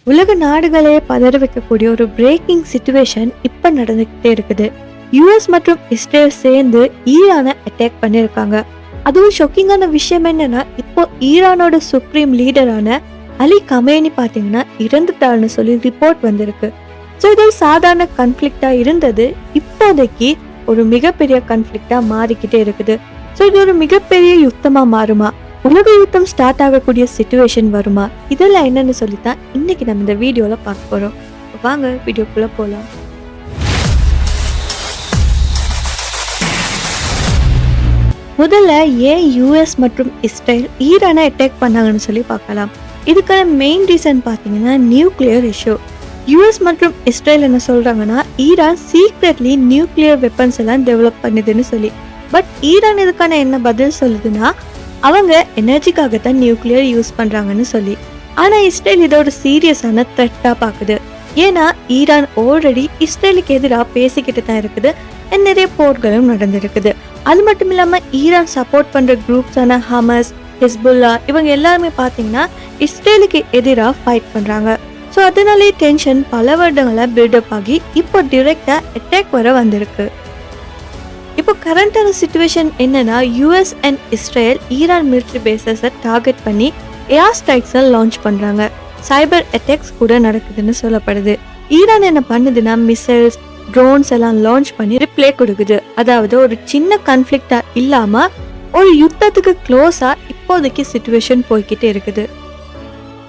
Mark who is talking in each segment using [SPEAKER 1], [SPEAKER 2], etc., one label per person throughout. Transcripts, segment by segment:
[SPEAKER 1] உலக நாடுகளே பதற வைக்கக்கூடிய ஒரு பிரேக்கிங் சிச்சுவேஷன் இப்ப நடந்துகிட்டே இருக்குது. யுஎஸ் மற்றும் இஸ்ரேல் சேர்ந்து ஈரானை அட்டாக் பண்ணிருக்காங்க. அதுவும் ஷாக்கிங்கான விஷயம் என்னன்னா, இப்போ ஈரானோட சுப்ரீம் லீடரான அலி கமேனி பாத்தீங்கன்னா இறந்துட்டாருன்னு சொல்லி ரிப்போர்ட் வந்திருக்கு. ஸோ இது ஒரு சாதாரண கன்ஃபிளிக்டா இருந்தது, இப்போதைக்கு ஒரு மிகப்பெரிய கன்ஃபிளிக்டா மாறிக்கிட்டே இருக்குது. ஸோ இது ஒரு மிகப்பெரிய யுத்தமா மாறுமா, உலக யுத்தம் ஸ்டார்ட் ஆகக்கூடிய சிச்சுவேஷன் வருமா, இதெல்லாம் என்னன்னு சொல்லித்தான் இன்னைக்கு நம்ம இந்த வீடியோல பார்க்க போறோம். வாங்க வீடியோக்குள்ள போலாம். முதல்ல ஏன் யுஎஸ் மற்றும் இஸ்ரேல் ஈரானை அட்டாக் பண்ணாங்கன்னு சொல்லி பார்க்கலாம். இதுக்கான மெயின் ரீசன் பார்த்தீங்கன்னா நியூக்ளியர் இஷ்யூ. யுஎஸ் மற்றும் இஸ்ரேல் என்ன சொல்றாங்கன்னா, ஈரான் சீக்ரெட்லி நியூக்ளியர் வெப்பன்ஸ் எல்லாம் டெவலப் பண்ணுதுன்னு சொல்லி. பட் ஈரான் இதுக்கான என்ன பதில் சொல்லுதுன்னா, அவங்க எனர்ஜிக்காகத்தான் நியூக்ளியர் யூஸ் பண்றாங்கன்னு சொல்லி. ஆனா இஸ்ரேல் இதோட சீரியஸான த்ரெட்டா பாக்குது. ஏன்னா ஈரான் ஆல்ரெடி இஸ்ரேலுக்கு எதிராக பேசிக்கிட்டு தான் இருக்குது, நிறைய போர்களும் நடந்திருக்குது. அது மட்டும் இல்லாம ஈரான் சப்போர்ட் பண்ற குரூப்ஸான ஹமஸ், ஹிஸ்புல்லா இவங்க எல்லாருமே பாத்தீங்கன்னா இஸ்ரேலுக்கு எதிராக ஃபைட் பண்றாங்க. ஸோ அதனாலே டென்ஷன் பல வருடங்களா பில்டப் ஆகி இப்போ டிரெக்டா அட்டாக் வர வந்திருக்கு. இப்போ கரண்டான சிச்சுவேஷன் என்னன்னா, US and Israel Iran military பேசஸை டார்கெட் பண்ணி ஏர் ஸ்ட்ரைக்ஸை லான்ச் பண்றாங்க. சைபர் அட்டாக்ஸ் கூட நடக்குதுன்னு சொல்லப்படுது. ஈரான் என்ன பண்ணுதுன்னா, மிசைல்ஸ், ட்ரோன்ஸ் எல்லாம் லான்ச் பண்ணி ரிப்ளே கொடுக்குது. அதாவது ஒரு சின்ன கன்ஃபிளிக்டா இல்லாம ஒரு யுத்தத்துக்கு க்ளோஸா இப்போதைக்கு சிச்சுவேஷன் போய்கிட்டே இருக்குது.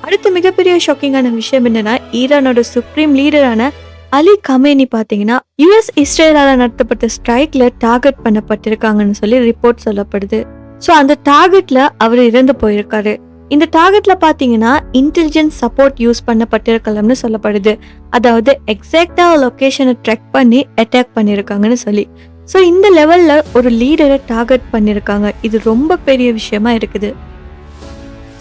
[SPEAKER 1] அடுத்த மிகப்பெரிய ஷாக்கிங்கான விஷயம் என்னன்னா, ஈரானோட சுப்ரீம் லீடரான அலி கமேனி பாத்தீங்கன்னா யுஎஸ் இஸ்ரேலால நடத்தப்பட்ட ஸ்ட்ரைக்ல டார்கெட் பண்ணப்பட்டிருக்காங்கன்னு சொல்லி ரிப்போர்ட் சொல்லப்படுது. ஸோ அந்த டார்கெட்ல அவர் இறந்து போயிருக்காரு. இந்த டார்கெட்ல பாத்தீங்கன்னா இன்டெலிஜென்ஸ் சப்போர்ட் யூஸ் பண்ணப்பட்டிருக்கலாம்னு சொல்லப்படுது. அதாவது எக்ஸாக்டா லொகேஷனை ட்ரெக் பண்ணி அட்டாக் பண்ணிருக்காங்கன்னு சொல்லி. ஸோ இந்த லெவல்ல ஒரு லீடரை டார்கெட் பண்ணிருக்காங்க. இது ரொம்ப பெரிய விஷயமா இருக்குது.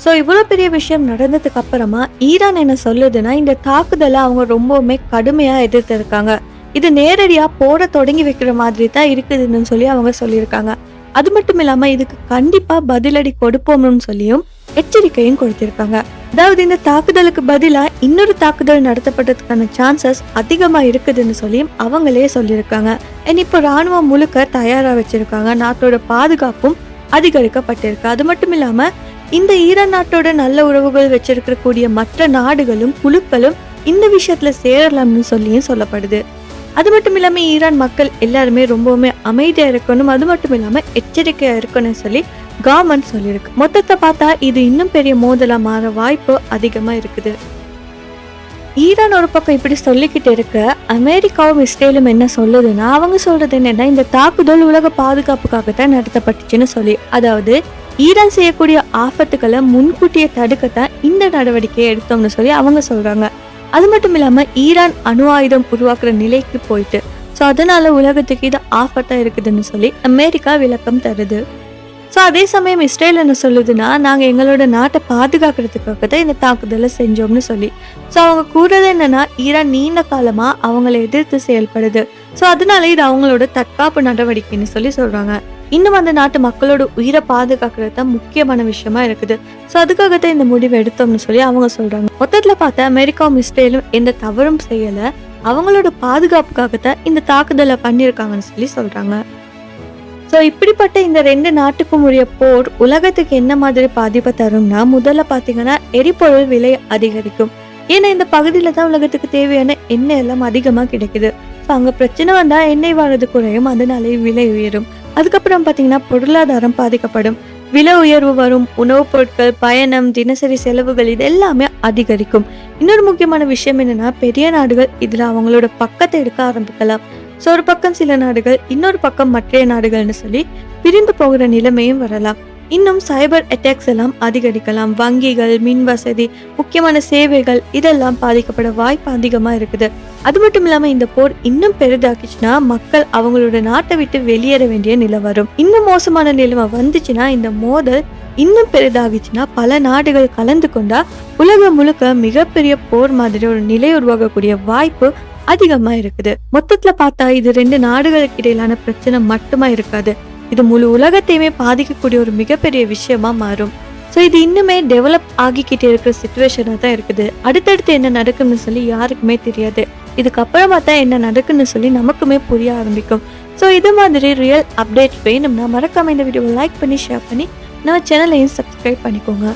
[SPEAKER 1] ஸோ இவ்வளோ பெரிய விஷயம் நடந்ததுக்கு அப்புறமா ஈரான் என்ன சொல்லுதுன்னா, இந்த தாக்குதலை அவங்க ரொம்பவுமே கடுமையா எதிர்த்து இருக்காங்க. இது நேரடியா போட தொடங்கி வைக்கிற மாதிரி தான் இருக்குதுன்னு சொல்லி அவங்க சொல்லியிருக்காங்க. அது மட்டும் இல்லாம இதுக்கு கண்டிப்பா பதிலடி கொடுப்போம்னு சொல்லியும் எச்சரிக்கையும் கொடுத்திருக்காங்க. அதாவது இந்த தாக்குதலுக்கு பதிலா இன்னொரு தாக்குதல் நடத்தப்பட்டதுக்கான சான்சஸ் அதிகமா இருக்குதுன்னு சொல்லியும் அவங்களே சொல்லியிருக்காங்க. இப்போ ராணுவம் முழுக்க தயாரா வச்சிருக்காங்க. நாட்டோட பாதுகாப்பும் அதிகரிக்கப்பட்டிருக்கு. அது மட்டும் இல்லாம இந்த ஈரான் நாட்டோட நல்ல உறவுகள் வச்சிருக்கக்கூடிய மற்ற நாடுகளும் குழுக்களும் இந்த விஷயத்துல சேரலாம்னு சொல்லியும் சொல்லப்படுது. அது மட்டும் இல்லாம ஈரான் மக்கள் எல்லாருமே ரொம்பவுமே அமைதியா இருக்கணும், அது மட்டும் இல்லாம எச்சரிக்கையா இருக்கணும்னு சொல்லி கவர்மெண்ட் சொல்லியிருக்கு. மொத்தத்தை பார்த்தா இது இன்னும் பெரிய மோதலா மாற வாய்ப்பு அதிகமா இருக்குது. ஈரான் ஒரு பக்கம் இப்படி சொல்லிக்கிட்டு இருக்க, அமெரிக்காவும் இஸ்ரேலும் என்ன சொல்லுதுன்னா, அவங்க சொல்றது என்னன்னா, இந்த தாக்குதல் உலக பாதுகாப்புக்காகத்தான் நடத்தப்பட்டுச்சுன்னு சொல்லி. அதாவது ஈரான் செய்யக்கூடிய ஆபத்துக்களை முன்கூட்டியே தடுக்கத்தான் இந்த நடவடிக்கையை எடுத்தோம்னு சொல்லி அவங்க சொல்றாங்க. அது மட்டும் இல்லாம ஈரான் அணு ஆயுதம் உருவாக்குற நிலைக்கு போயிட்டு, ஸோ அதனால உலகத்துக்கு இது ஆபத்தா இருக்குதுன்னு சொல்லி அமெரிக்கா விளக்கம் தருது. ஸோ அதே சமயம் இஸ்ரேல் என்ன சொல்லுதுன்னா, நாங்க எங்களோட நாட்டை பாதுகாக்கிறதுக்காக தான் இந்த தாக்குதலை செஞ்சோம்னு சொல்லி. ஸோ அவங்க கூறுறது என்னன்னா, ஈரான் நீண்ட காலமா அவங்களை எதிர்த்து செயல்படுது. ஸோ அதனால இது அவங்களோட தற்காப்பு நடவடிக்கைன்னு சொல்லி சொல்றாங்க. இன்னும் அந்த நாட்டு மக்களோட உயிரை பாதுகாக்கிறது தான் முக்கியமான விஷயமா இருக்குது. ஸோ அதுக்காகத்தான் இந்த முடிவை எடுத்தோம்னு சொல்லி அவங்க சொல்றாங்க. மொத்தத்துல பார்த்தா அமெரிக்காவும் இஸ்ரேலும் எந்த தவறும் செய்யல, அவங்களோட பாதுகாப்புக்காகத்தான் இந்த தாக்குதலை பண்ணியிருக்காங்கன்னு சொல்லி சொல்றாங்க. ஸோ இப்படிப்பட்ட இந்த ரெண்டு நாட்டுக்கும் உரிய போர் உலகத்துக்கு என்ன மாதிரி பாதிப்பை தரும்னா, முதல்ல பார்த்தீங்கன்னா எரிபொருள் விலை அதிகரிக்கும். ஏன்னா இந்த பகுதியில தான் உலகத்துக்கு தேவையான எண்ணெய் எல்லாம் அதிகமா கிடைக்குது. ஸோ அங்க பிரச்சனை வந்தா எண்ணெய் வாழறது குறையும், அதனாலே விலை உயரும். அதுக்கப்புறம் பார்த்தீங்கன்னா பொருளாதாரம் பாதிக்கப்படும், விலை உயர்வு வரும், உணவுப் பொருட்கள், பயணம், தினசரி செலவுகள் இது எல்லாமே அதிகரிக்கும். இன்னொரு முக்கியமான விஷயம் என்னன்னா, பெரிய நாடுகள் இதுல அவங்களோட பக்கத்தை எடுக்க ஆரம்பிக்கலாம். ஸோ ஒரு பக்கம் சில நாடுகள், இன்னொரு பக்கம் மற்ற நாடுகள்னு சொல்லி பிரிந்து போகிற நிலைமையும் வரலாம். இன்னும் சைபர் அட்டாக்ஸ் எல்லாம் அதிகரிக்கலாம். வங்கிகள், மின் வசதி, முக்கியமான சேவைகள் இதெல்லாம் பாதிக்கப்பட வாய்ப்பு அதிகமா இருக்குது. அது மட்டும் இல்லாம இந்த போர் இன்னும் பெரிதாக்கிச்சுன்னா மக்கள் அவங்களோட நாட்டை விட்டு வெளியேற வேண்டிய நிலை வரும். இன்னும் மோசமான நிலைமை வந்துச்சுன்னா, இந்த மோதல் இன்னும் பெரிதாகிச்சுன்னா பல நாடுகள் கலந்து கொண்டா உலகம் முழுக்க மிகப்பெரிய போர் மாதிரி ஒரு நிலை உருவாகக்கூடிய வாய்ப்பு அதிகமா இருக்குது. மொத்தத்துல பார்த்தா இது ரெண்டு நாடுகளுக்கு இடையிலான பிரச்சனை மட்டுமா இருக்காது, இது முழு உலகத்தையுமே பாதிக்கக்கூடிய ஒரு மிகப்பெரிய விஷயமா மாறும். ஸோ இது இன்னுமே டெவலப் ஆகிக்கிட்டே இருக்கிற சுச்சுவேஷனாக தான் இருக்குது. அடுத்தடுத்து என்ன நடக்கும்னு சொல்லி யாருக்குமே தெரியாது. இதுக்கப்புறமா தான் என்ன நடக்குன்னு சொல்லி நமக்குமே புரிய ஆரம்பிக்கும். ஸோ இது மாதிரி ரியல் அப்டேட் வேணும்னா மறக்காம இந்த வீடியோவை லைக் பண்ணி ஷேர் பண்ணி நம்ம சேனலையும் சப்ஸ்கிரைப் பண்ணிக்கோங்க.